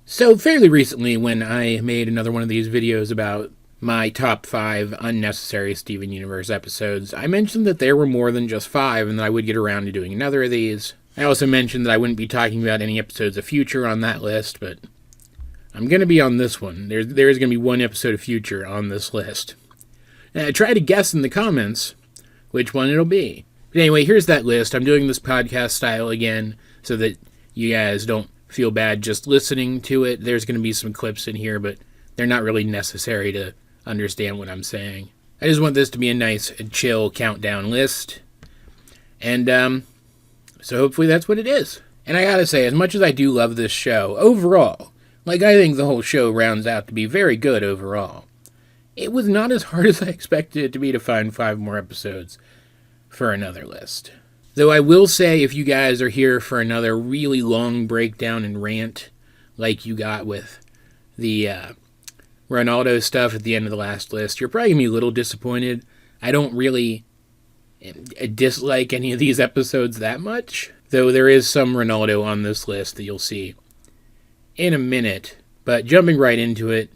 So fairly recently, when I made another one of these videos about my top 5 unnecessary Steven Universe episodes, I mentioned that there were more than just 5 and that I would get around to doing another of these. I also mentioned that I wouldn't be talking about any episodes of Future on that list, but I'm going to be on this one. There is going to be one episode of Future on this list. And try to guess in the comments which one it'll be. But anyway, here's that list. I'm doing this podcast style again so that you guys don't feel bad just listening to it. There's going to be some clips in here, but they're not really necessary to understand what I'm saying. I just want this to be a nice, chill countdown list. And, so hopefully that's what it is. And I gotta say, as much as I do love this show, overall, I think the whole show rounds out to be very good overall. It was not as hard as I expected it to be to find 5 more episodes for another list. Though I will say, if you guys are here for another really long breakdown and rant, like you got with the Ronaldo stuff at the end of the last list, you're probably going to be a little disappointed. I don't really dislike any of these episodes that much, though there is some Ronaldo on this list that you'll see in a minute. But jumping right into it,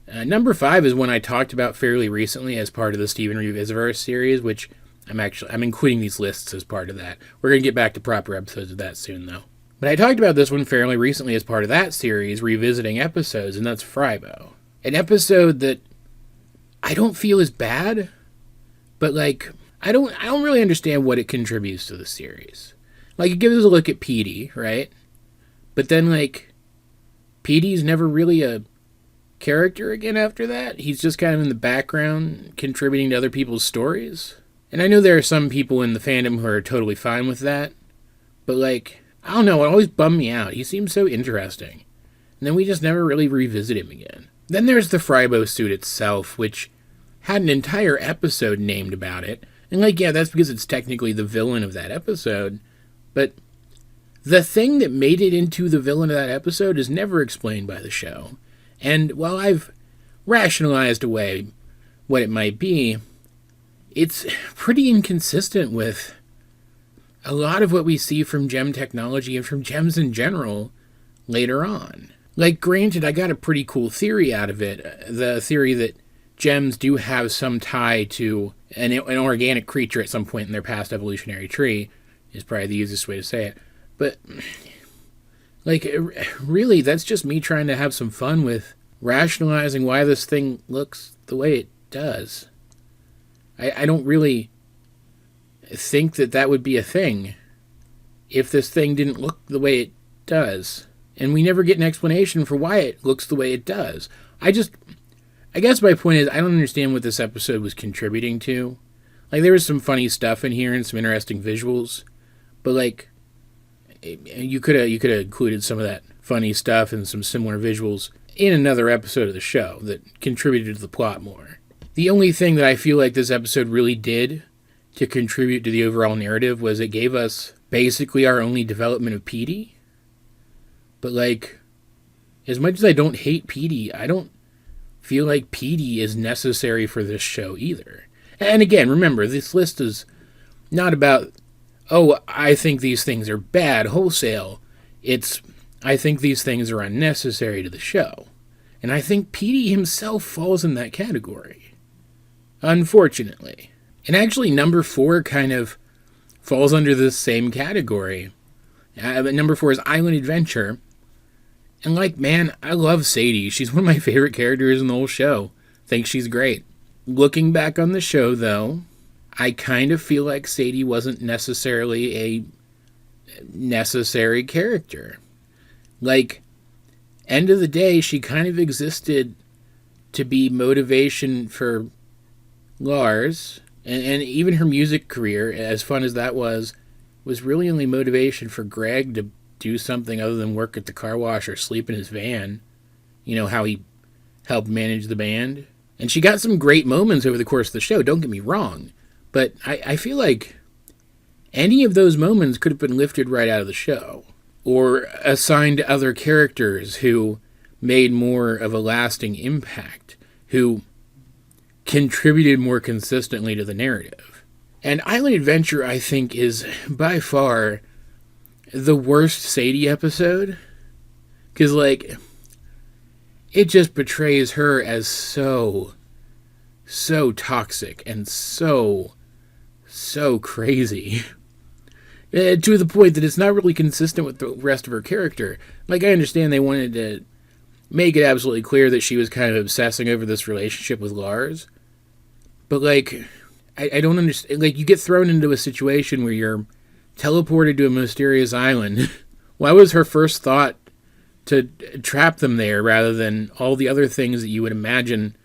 number 5 is one I talked about fairly recently as part of the Steven Revisi-Verse series, which I'm including these lists as part of that. We're going to get back to proper episodes of that soon, though. But I talked about this one fairly recently as part of that series, revisiting episodes, and that's Fribo. An episode that I don't feel is bad, but I don't really understand what it contributes to the series. It gives us a look at Petey, right? But then Petey's never really a character again after that. He's just kind of in the background, contributing to other people's stories. And I know there are some people in the fandom who are totally fine with that, but I don't know, it always bummed me out. He seemed so interesting. And then we just never really revisit him again. Then there's the Fribo suit itself, which had an entire episode named about it. And that's because it's technically the villain of that episode. But the thing that made it into the villain of that episode is never explained by the show. And while I've rationalized away what it might be, it's pretty inconsistent with a lot of what we see from gem technology and from gems in general later on. Granted, I got a pretty cool theory out of it. The theory that gems do have some tie to an organic creature at some point in their past evolutionary tree is probably the easiest way to say it. But, really, that's just me trying to have some fun with rationalizing why this thing looks the way it does. I don't really think that would be a thing if this thing didn't look the way it does. And we never get an explanation for why it looks the way it does. I guess my point is I don't understand what this episode was contributing to. There was some funny stuff in here and some interesting visuals. But you could have included some of that funny stuff and some similar visuals in another episode of the show that contributed to the plot more. The only thing that I feel like this episode really did to contribute to the overall narrative was it gave us basically our only development of Petey. But as much as I don't hate Petey, I don't feel like Petey is necessary for this show either. And again, remember, this list is not about, I think these things are bad wholesale. It's, I think these things are unnecessary to the show. And I think Petey himself falls in that category. Unfortunately. And actually, number 4 kind of falls under this same category. Number 4 is Island Adventure. And man, I love Sadie. She's one of my favorite characters in the whole show. Think she's great. Looking back on the show, though, I kind of feel like Sadie wasn't necessarily a necessary character. End of the day, she kind of existed to be motivation for Lars, and even her music career, as fun as that was really only motivation for Greg to do something other than work at the car wash or sleep in his van. You know, how he helped manage the band. And she got some great moments over the course of the show, don't get me wrong. But I feel like any of those moments could have been lifted right out of the show. Or assigned to other characters who made more of a lasting impact. Who contributed more consistently to the narrative. And Island Adventure, I think, is by far the worst Sadie episode. Because, it just portrays her as so toxic and so crazy. To the point that it's not really consistent with the rest of her character. Like, I understand they wanted to make it absolutely clear that she was kind of obsessing over this relationship with Lars. But, like, I don't understand. Like, you get thrown into a situation where you're teleported to a mysterious island. Why was her first thought to trap them there rather than all the other things that you would imagine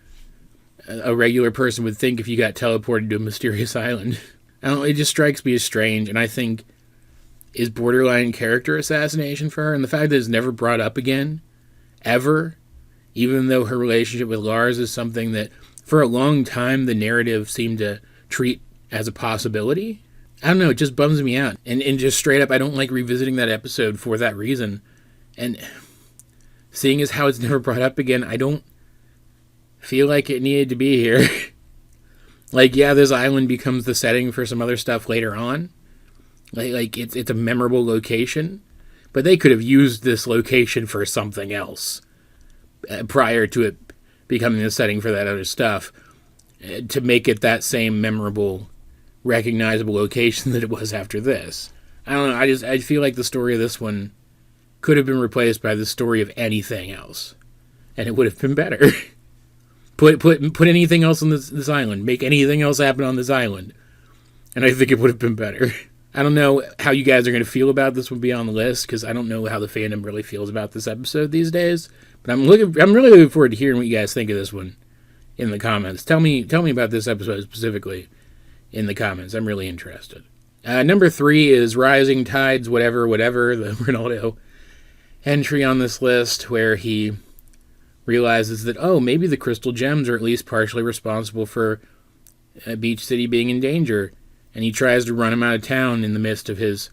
a regular person would think if you got teleported to a mysterious island? I don't know, it just strikes me as strange, and I think is borderline character assassination for her, and the fact that it's never brought up again, ever, even though her relationship with Lars is something that, for a long time, the narrative seemed to treat as a possibility. I don't know, it just bums me out. And just straight up, I don't like revisiting that episode for that reason. And seeing as how it's never brought up again, I don't feel like it needed to be here. Like, yeah, this island becomes the setting for some other stuff later on. Like it's a memorable location. But they could have used this location for something else prior to it becoming the setting for that other stuff to make it that same memorable, recognizable location that it was after this. I don't know, I feel like the story of this one could have been replaced by the story of anything else. And it would have been better. Put anything else on this island. Make anything else happen on this island. And I think it would have been better. I don't know how you guys are going to feel about this one beyond the list, because I don't know how the fandom really feels about this episode these days. But I'm really looking forward to hearing what you guys think of this one in the comments. Tell me about this episode specifically in the comments. I'm really interested. Number 3 is Rising Tides, whatever, the Ronaldo entry on this list, where he realizes that, oh, maybe the crystal gems are at least partially responsible for Beach City being in danger. And he tries to run him out of town in the midst of his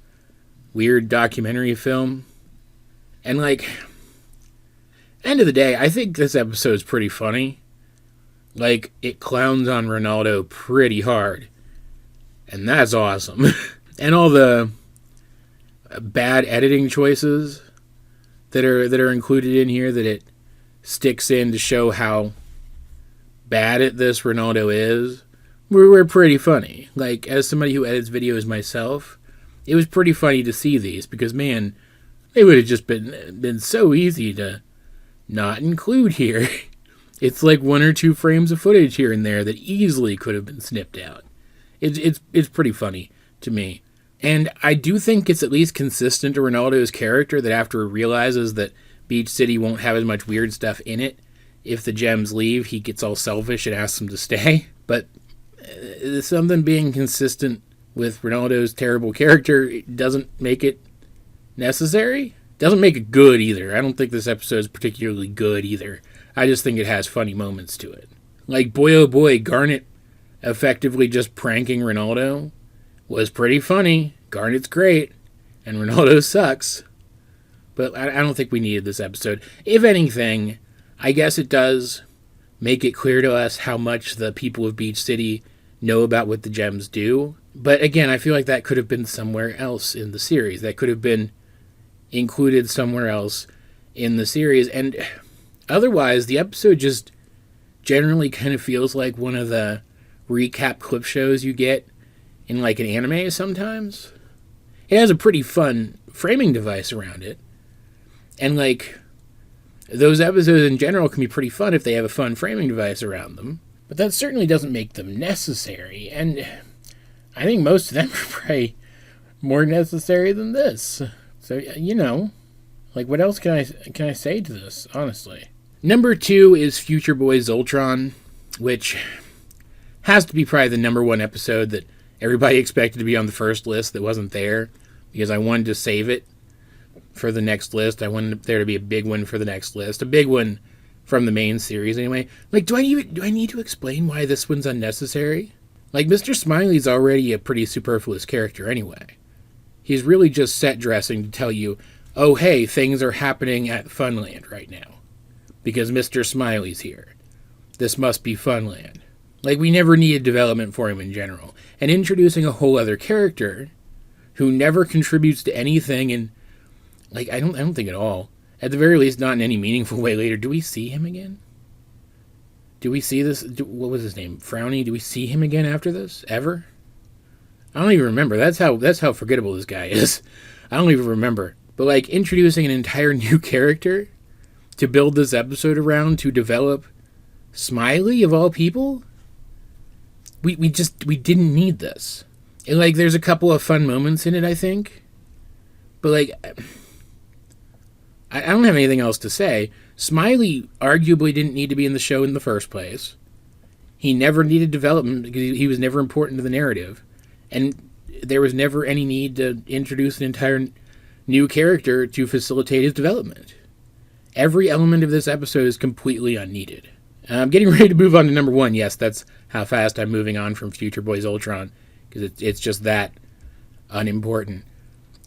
weird documentary film. And, like, end of the day, I think this episode's pretty funny. Like, it clowns on Ronaldo pretty hard. And that's awesome. And all the bad editing choices that are included in here, that it sticks in to show how bad at this Ronaldo is, were pretty funny. Like, as somebody who edits videos myself, it was pretty funny to see these, because, man, they would have just been so easy to not include here. It's like 1 or 2 frames of footage here and there that easily could have been snipped out. It's pretty funny to me. And I do think it's at least consistent to Ronaldo's character that after he realizes that Beach City won't have as much weird stuff in it, if the gems leave, he gets all selfish and asks them to stay. But something being consistent with Ronaldo's terrible character doesn't make it necessary. Doesn't make it good either. I don't think this episode is particularly good either. I just think it has funny moments to it. Like, boy oh boy, Garnet effectively just pranking Ronaldo was pretty funny. Garnet's great, and Ronaldo sucks. But I don't think we needed this episode. If anything, I guess it does make it clear to us how much the people of Beach City know about what the gems do. But again, I feel like that could have been somewhere else in the series. That could have been included somewhere else in the series. And otherwise, the episode just generally kind of feels like one of the recap clip shows you get in like an anime sometimes. It has a pretty fun framing device around it. And like, those episodes in general can be pretty fun if they have a fun framing device around them. But that certainly doesn't make them necessary. And I think most of them are probably more necessary than this. So, you know, like, what else can I say to this, honestly? Number 2 is Future Boy Zoltron, which has to be probably the number 1 episode that everybody expected to be on the first list that wasn't there, because I wanted to save it for the next list. I wanted there to be a big one for the next list, a big one from the main series anyway. Like, do I need to explain why this one's unnecessary? Like, Mr. Smiley's already a pretty superfluous character anyway. He's really just set dressing to tell you, oh hey, things are happening at Funland right now, because Mr. Smiley's here. This must be Funland. Like, we never needed development for him in general. And introducing a whole other character who never contributes to anything, and like, I don't think at all, At the very least, not in any meaningful way later. Do we see him again? Do we see this? What was his name? Frowny? Do we see him again after this? Ever? I don't even remember. That's how forgettable this guy is. I don't even remember. But, like, introducing an entire new character to build this episode around, to develop Smiley, of all people? We didn't need this. And, like, there's a couple of fun moments in it, I think. But, like, I don't have anything else to say. Smiley arguably didn't need to be in the show in the first place. He never needed development because he was never important to the narrative. And there was never any need to introduce an entire new character to facilitate his development. Every element of this episode is completely unneeded. I'm getting ready to move on to number 1. Yes, that's how fast I'm moving on from Future Boys Ultron, because it's just that unimportant.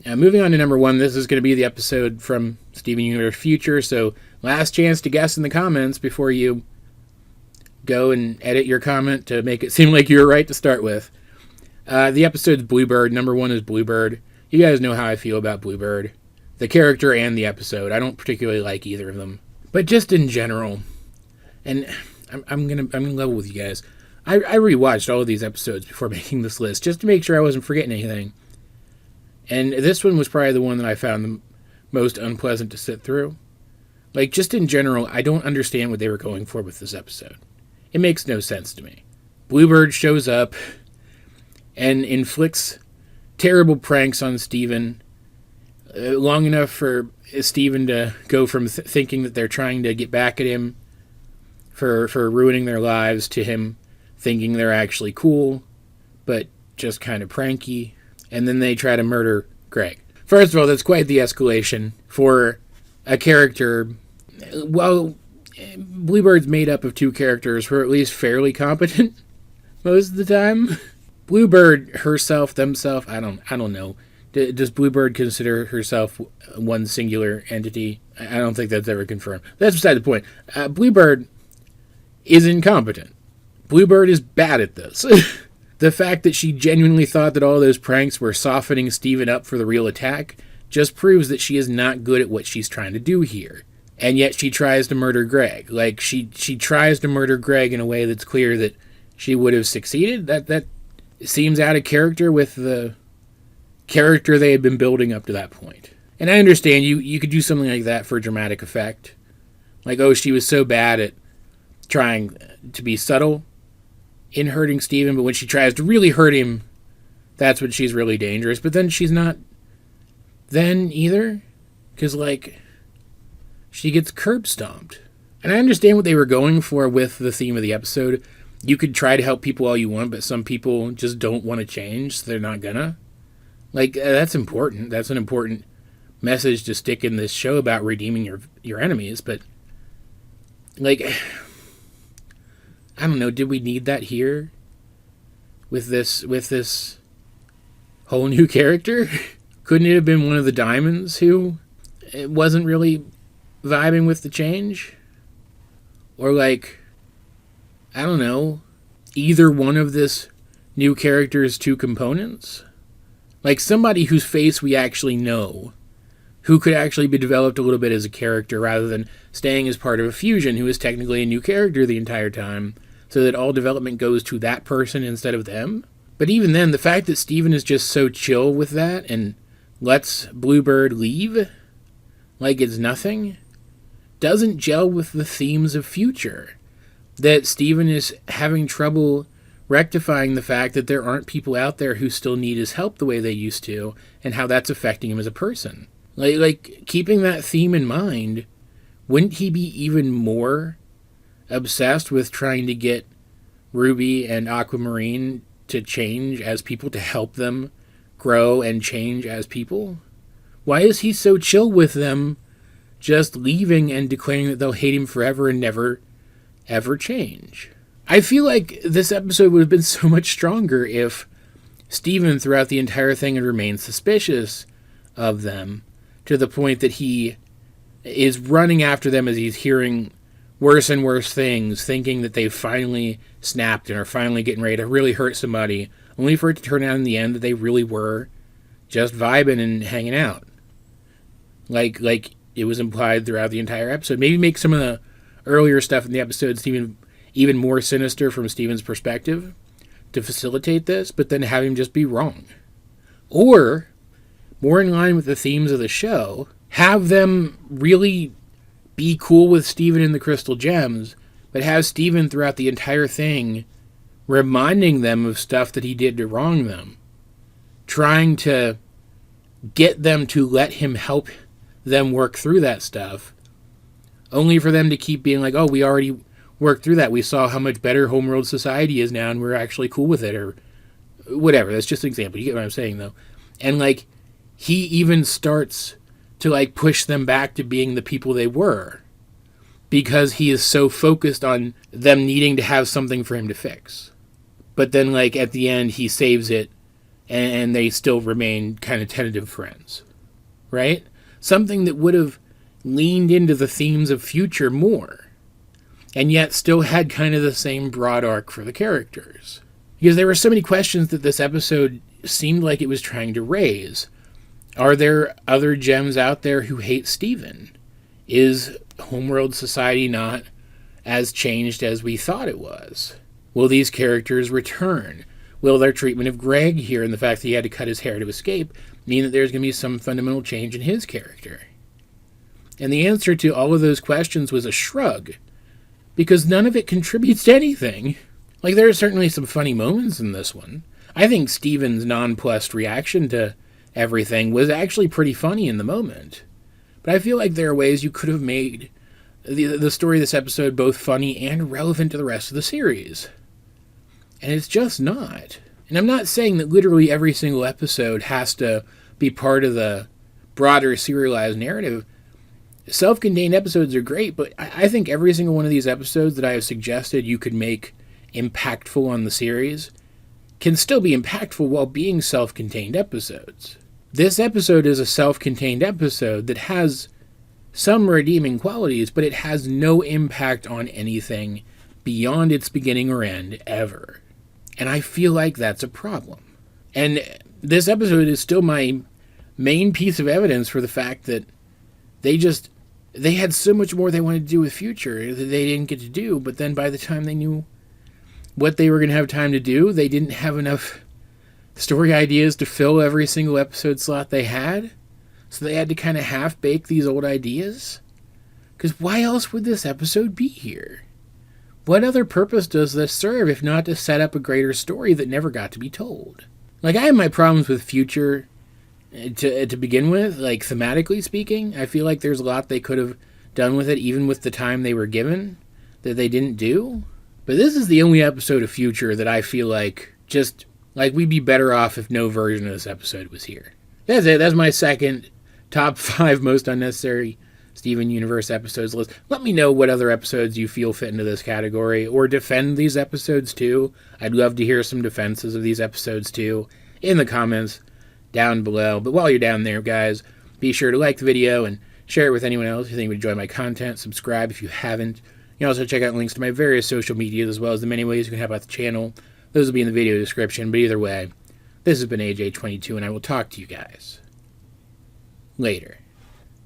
Moving on to number 1, this is going to be the episode from Steven Universe Future, so last chance to guess in the comments before you go and edit your comment to make it seem like you were right to start with. The episode's Bluebird. Number 1 is Bluebird. You guys know how I feel about Bluebird. The character and the episode. I don't particularly like either of them. But just in general, and I'm gonna level with you guys. I rewatched all of these episodes before making this list, just to make sure I wasn't forgetting anything. And this one was probably the one that I found the most unpleasant to sit through. Like, just in general, I don't understand what they were going for with this episode. It makes no sense to me. Bluebird shows up and inflicts terrible pranks on Steven, long enough for Steven to go from thinking that they're trying to get back at him for ruining their lives to him thinking they're actually cool, but just kind of pranky. And then they try to murder Greg. First of all, that's quite the escalation for a character. Well, Bluebird's made up of 2 characters who are at least fairly competent most of the time. Bluebird herself, themself, I don't know. Does Bluebird consider herself one singular entity? I don't think that's ever confirmed. That's beside the point. Bluebird is incompetent. Bluebird is bad at this. The fact that she genuinely thought that all those pranks were softening Steven up for the real attack just proves that she is not good at what she's trying to do here. And yet she tries to murder Greg. Like, she tries to murder Greg in a way that's clear that she would have succeeded. That seems out of character with the character they had been building up to that point. And I understand you could do something like that for dramatic effect. Like, oh, she was so bad at trying to be subtle in hurting Steven, but when she tries to really hurt him, that's when she's really dangerous. But then she's not then either, because, like, she gets curb stomped. And I understand what they were going for with the theme of the episode. You could try to help people all you want, but some people just don't want to change, so they're not gonna. Like, that's important. That's an important message to stick in this show about redeeming your enemies, but, like, I don't know, did we need that here? With this whole new character? Couldn't it have been one of the Diamonds who wasn't really vibing with the change? Or, like, I don't know, either one of this new character's 2 components? Like, somebody whose face we actually know, who could actually be developed a little bit as a character rather than staying as part of a fusion who is technically a new character the entire time, so that all development goes to that person instead of them. But even then, the fact that Steven is just so chill with that and lets Bluebird leave like it's nothing doesn't gel with the themes of Future. That Steven is having trouble rectifying the fact that there aren't people out there who still need his help the way they used to, and how that's affecting him as a person. Like keeping that theme in mind, wouldn't he be even more obsessed with trying to get Ruby and Aquamarine to change as people, to help them grow and change as people? Why is he so chill with them just leaving and declaring that they'll hate him forever and never, ever change? I feel like this episode would have been so much stronger if Steven throughout the entire thing had remained suspicious of them, to the point that he is running after them as he's hearing worse and worse things, thinking that they've finally snapped and are finally getting ready to really hurt somebody, only for it to turn out in the end that they really were just vibing and hanging out. Like it was implied throughout the entire episode. Maybe make some of the earlier stuff in the episode even more sinister from Steven's perspective to facilitate this, but then have him just be wrong. Or, more in line with the themes of the show, have them really be cool with Steven and the Crystal Gems, but have Steven throughout the entire thing reminding them of stuff that he did to wrong them. Trying to get them to let him help them work through that stuff, only for them to keep being like, oh, we already worked through that. We saw how much better homeworld society is now, and we're actually cool with it, or whatever. That's just an example. You get what I'm saying, though. And, like, he even starts to, like, push them back to being the people they were, because he is so focused on them needing to have something for him to fix. But then, like, at the end, he saves it, and they still remain kind of tentative friends. Right? Something that would have leaned into the themes of Future more, and yet still had kind of the same broad arc for the characters. Because there were so many questions that this episode seemed like it was trying to raise. Are there other gems out there who hate Steven? Is homeworld society not as changed as we thought it was? Will these characters return? Will their treatment of Greg here and the fact that he had to cut his hair to escape mean that there's going to be some fundamental change in his character? And the answer to all of those questions was a shrug, because none of it contributes to anything. Like, there are certainly some funny moments in this one. I think Steven's nonplussed reaction to everything was actually pretty funny in the moment. But I feel like there are ways you could have made the story of this episode both funny and relevant to the rest of the series. And it's just not. And I'm not saying that literally every single episode has to be part of the broader serialized narrative. Self-contained episodes are great, but I think every single one of these episodes that I have suggested you could make impactful on the series can still be impactful while being self-contained episodes. This episode is a self-contained episode that has some redeeming qualities, but it has no impact on anything beyond its beginning or end ever. And I feel like that's a problem. And this episode is still my main piece of evidence for the fact that they had so much more they wanted to do with Future that they didn't get to do, but then by the time they knew what they were going to have time to do, they didn't have enough story ideas to fill every single episode slot they had. So they had to kind of half-bake these old ideas. Because why else would this episode be here? What other purpose does this serve if not to set up a greater story that never got to be told? Like, I have my problems with Future to begin with, like, thematically speaking. I feel like there's a lot they could have done with it, even with the time they were given, that they didn't do. But this is the only episode of Future that I feel like just, like, we'd be better off if no version of this episode was here. That's it. That's my second top 5 most unnecessary Steven Universe episodes list. Let me know what other episodes you feel fit into this category, or defend these episodes too. I'd love to hear some defenses of these episodes too in the comments down below. But while you're down there, guys, be sure to like the video and share it with anyone else who think would enjoy my content. Subscribe if you haven't. You can also check out links to my various social medias, as well as the many ways you can help out the channel. Those will be in the video description. But either way, this has been AJ22, and I will talk to you guys later.